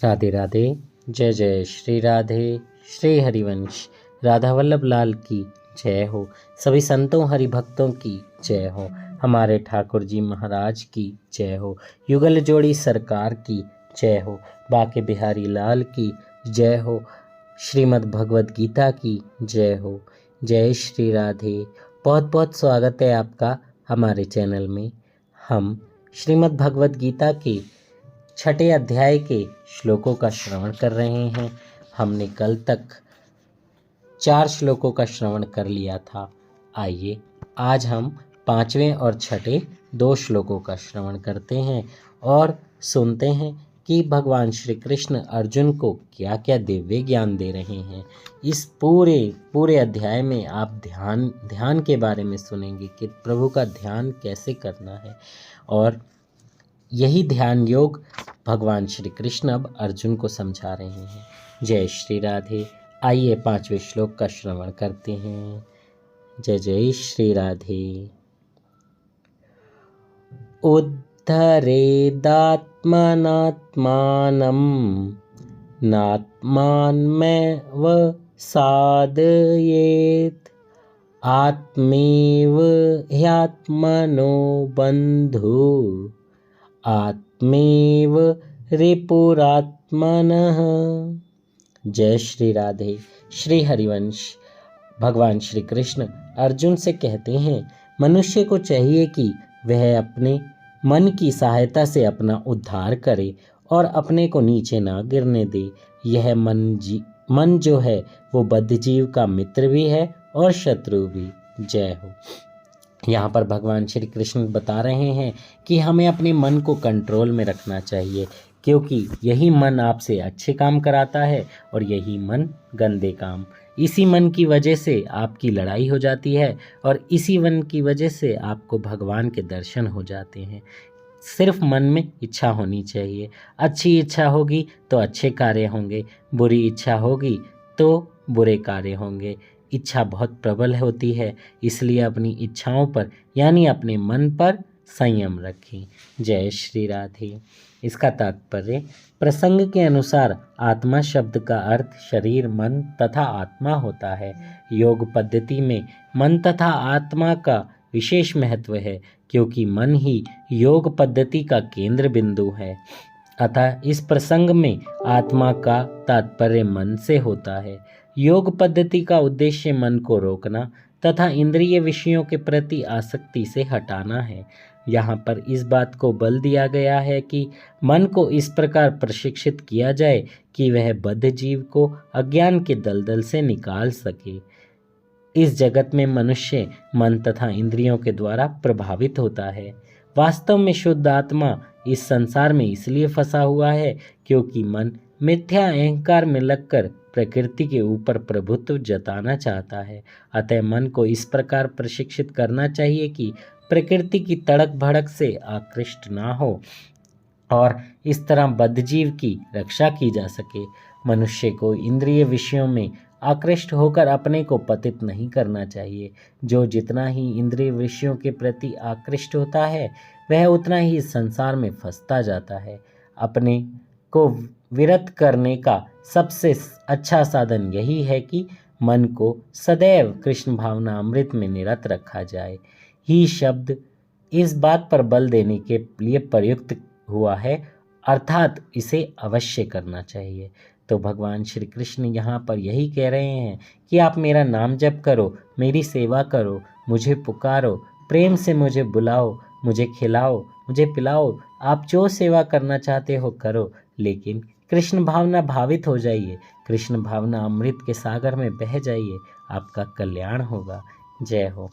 राधे राधे। जय जय श्री राधे। श्री हरिवंश राधा वल्लभ लाल की जय हो। सभी संतों हरि भक्तों की जय हो। हमारे ठाकुर जी महाराज की जय हो। युगल जोड़ी सरकार की जय हो। बाके बिहारी लाल की जय हो। श्रीमद् भगवद गीता की जय हो। जय श्री राधे। बहुत बहुत स्वागत है आपका हमारे चैनल में। हम श्रीमद् भगवद गीता के छठे अध्याय के श्लोकों का श्रवण कर रहे हैं। हमने कल तक 4 श्लोकों का श्रवण कर लिया था। आइए आज हम 5वें और छठे 2 श्लोकों का श्रवण करते हैं और सुनते हैं कि भगवान श्री कृष्ण अर्जुन को क्या क्या दिव्य ज्ञान दे रहे हैं। इस पूरे अध्याय में आप ध्यान के बारे में सुनेंगे कि प्रभु का ध्यान कैसे करना है, और यही ध्यान योग भगवान श्री कृष्ण अब अर्जुन को समझा रहे हैं। जय श्री राधे। आइए 5वें श्लोक का श्रवण करते हैं। जय जय श्री राधे। उद्धरेदात्मनात्मानं नात्मानमेव साधयेत् आत्मैव ह्यात्मनो बन्धु आत्मैव रिपुरात्मनः। जय श्री राधे। श्री हरिवंश भगवान श्री कृष्ण अर्जुन से कहते हैं, मनुष्य को चाहिए कि वह अपने मन की सहायता से अपना उद्धार करे और अपने को नीचे ना गिरने दे। यह मन जो है वो बद्ध जीव का मित्र भी है और शत्रु भी। जय हो। यहाँ पर भगवान श्री कृष्ण बता रहे हैं कि हमें अपने मन को कंट्रोल में रखना चाहिए, क्योंकि यही मन आपसे अच्छे काम कराता है और यही मन गंदे काम। इसी मन की वजह से आपकी लड़ाई हो जाती है और इसी मन की वजह से आपको भगवान के दर्शन हो जाते हैं। सिर्फ मन में इच्छा होनी चाहिए। अच्छी इच्छा होगी तो अच्छे कार्य होंगे, बुरी इच्छा होगी तो बुरे कार्य होंगे। इच्छा बहुत प्रबल होती है, इसलिए अपनी इच्छाओं पर यानी अपने मन पर संयम रखें। जय श्री राधे। इसका तात्पर्य प्रसंग के अनुसार आत्मा शब्द का अर्थ शरीर, मन तथा आत्मा होता है। योग पद्धति में मन तथा आत्मा का विशेष महत्व है, क्योंकि मन ही योग पद्धति का केंद्र बिंदु है। अतः इस प्रसंग में आत्मा का तात्पर्य मन से होता है। योग पद्धति का उद्देश्य मन को रोकना तथा इंद्रिय विषयों के प्रति आसक्ति से हटाना है। यहाँ पर इस बात को बल दिया गया है कि मन को इस प्रकार प्रशिक्षित किया जाए कि वह बद्ध जीव को अज्ञान के दलदल से निकाल सके। इस जगत में मनुष्य मन तथा इंद्रियों के द्वारा प्रभावित होता है। वास्तव में शुद्ध आत्मा इस संसार में इसलिए फंसा हुआ है क्योंकि मन मिथ्या अहंकार में लगकर प्रकृति के ऊपर प्रभुत्व जताना चाहता है। अतः मन को इस प्रकार प्रशिक्षित करना चाहिए कि प्रकृति की तड़क भड़क से आकृष्ट ना हो और इस तरह बद्ध जीव की रक्षा की जा सके। मनुष्य को इंद्रिय विषयों में आकृष्ट होकर अपने को पतित नहीं करना चाहिए। जो जितना ही इंद्रिय विषयों के प्रति आकृष्ट होता है वह उतना ही इस संसार में फंसता जाता है। अपने को विरत करने का सबसे अच्छा साधन यही है कि मन को सदैव कृष्ण भावना अमृत में निरत रखा जाए। ही शब्द इस बात पर बल देने के लिए प्रयुक्त हुआ है, अर्थात इसे अवश्य करना चाहिए। तो भगवान श्री कृष्ण यहाँ पर यही कह रहे हैं कि आप मेरा नाम जप करो, मेरी सेवा करो, मुझे पुकारो, प्रेम से मुझे बुलाओ, मुझे खिलाओ, मुझे पिलाओ। आप जो सेवा करना चाहते हो करो, लेकिन कृष्ण भावना भावित हो जाइए, कृष्ण भावना अमृत के सागर में बह जाइए, आपका कल्याण होगा। जय हो।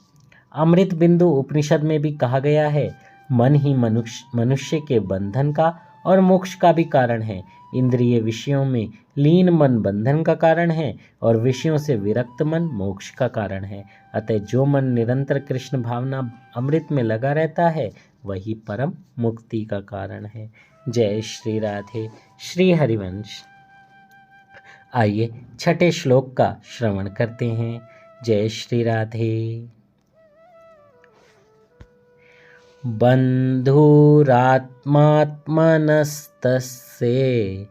अमृत बिंदु उपनिषद में भी कहा गया है, मन ही मनुष्य के बंधन का और मोक्ष का भी कारण है। इंद्रिय विषयों में लीन मन बंधन का कारण है और विषयों से विरक्त मन मोक्ष का कारण है। अतः जो मन निरंतर कृष्ण भावना अमृत में लगा रहता है वही परम मुक्ति का कारण है। जय श्री राधे। श्री हरिवंश। आइए छठे श्लोक का श्रवण करते हैं। जय श्री राधे। बन्धुरात्मात्मनस्तस्य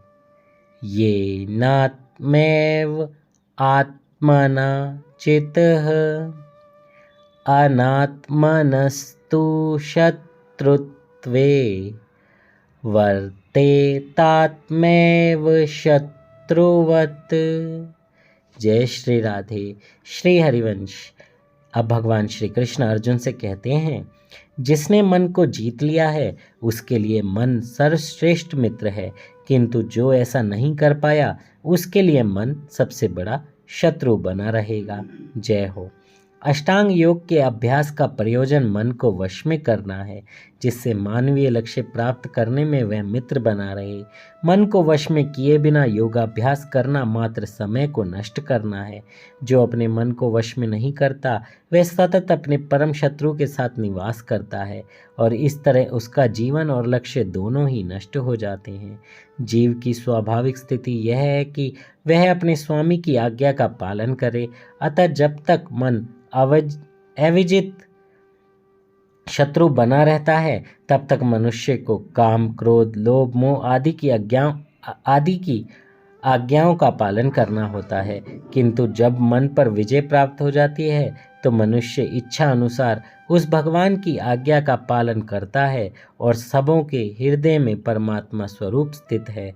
ये नात्मेव आत्मना चितः अनात्मनस्तु शत्रुत्वे वर्तेतात्मैव शत्रुवत्। जय श्री राधे। श्री हरिवंश। अब भगवान श्री कृष्ण अर्जुन से कहते हैं, जिसने मन को जीत लिया है उसके लिए मन सर्वश्रेष्ठ मित्र है, किंतु जो ऐसा नहीं कर पाया उसके लिए मन सबसे बड़ा शत्रु बना रहेगा। जय हो। अष्टांग योग के अभ्यास का प्रयोजन मन को वश में करना है, जिससे मानवीय लक्ष्य प्राप्त करने में वह मित्र बना रहे। मन को वश में किए बिना योगाभ्यास करना मात्र समय को नष्ट करना है। जो अपने मन को वश में नहीं करता वह सतत अपने परम शत्रु के साथ निवास करता है और इस तरह उसका जीवन और लक्ष्य दोनों ही नष्ट हो जाते हैं। जीव की स्वाभाविक स्थिति यह है कि वह अपने स्वामी की आज्ञा का पालन करे, अतः जब तक मन अविजित शत्रु बना रहता है तब तक मनुष्य को काम, क्रोध, लोभ, मोह आदि की आज्ञाओं का पालन करना होता है। किंतु जब मन पर विजय प्राप्त हो जाती है तो मनुष्य इच्छा अनुसार उस भगवान की आज्ञा का पालन करता है और सबों के हृदय में परमात्मा स्वरूप स्थित है।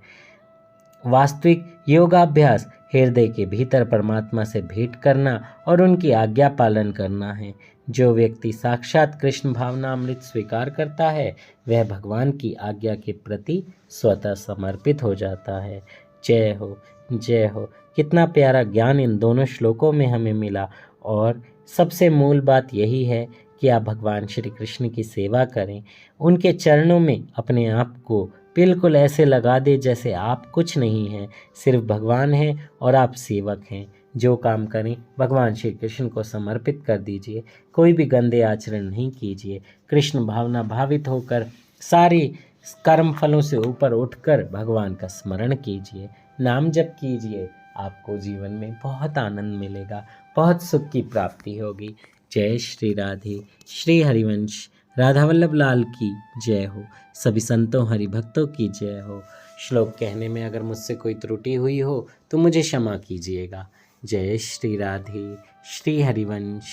वास्तविक योगाभ्यास हृदय के भीतर परमात्मा से भेंट करना और उनकी आज्ञा पालन करना है। जो व्यक्ति साक्षात कृष्ण भावनामृत स्वीकार करता है वह भगवान की आज्ञा के प्रति स्वतः समर्पित हो जाता है। जय हो, जय हो। कितना प्यारा ज्ञान इन दोनों श्लोकों में हमें मिला। और सबसे मूल बात यही है कि आप भगवान श्री कृष्ण की सेवा करें, उनके चरणों में अपने आप को बिल्कुल ऐसे लगा दे जैसे आप कुछ नहीं हैं, सिर्फ भगवान हैं और आप सेवक हैं। जो काम करें भगवान श्री कृष्ण को समर्पित कर दीजिए, कोई भी गंदे आचरण नहीं कीजिए। कृष्ण भावना भावित होकर सारे कर्म फलों से ऊपर उठकर भगवान का स्मरण कीजिए, नाम जप कीजिए। आपको जीवन में बहुत आनंद मिलेगा, बहुत सुख की प्राप्ति होगी। जय श्री राधे। श्री हरिवंश। राधा वल्लभ लाल की जय हो। सभी संतों हरि भक्तों की जय हो। श्लोक कहने में अगर मुझसे कोई त्रुटि हुई हो तो मुझे क्षमा कीजिएगा। जय श्री राधे। श्री हरिवंश।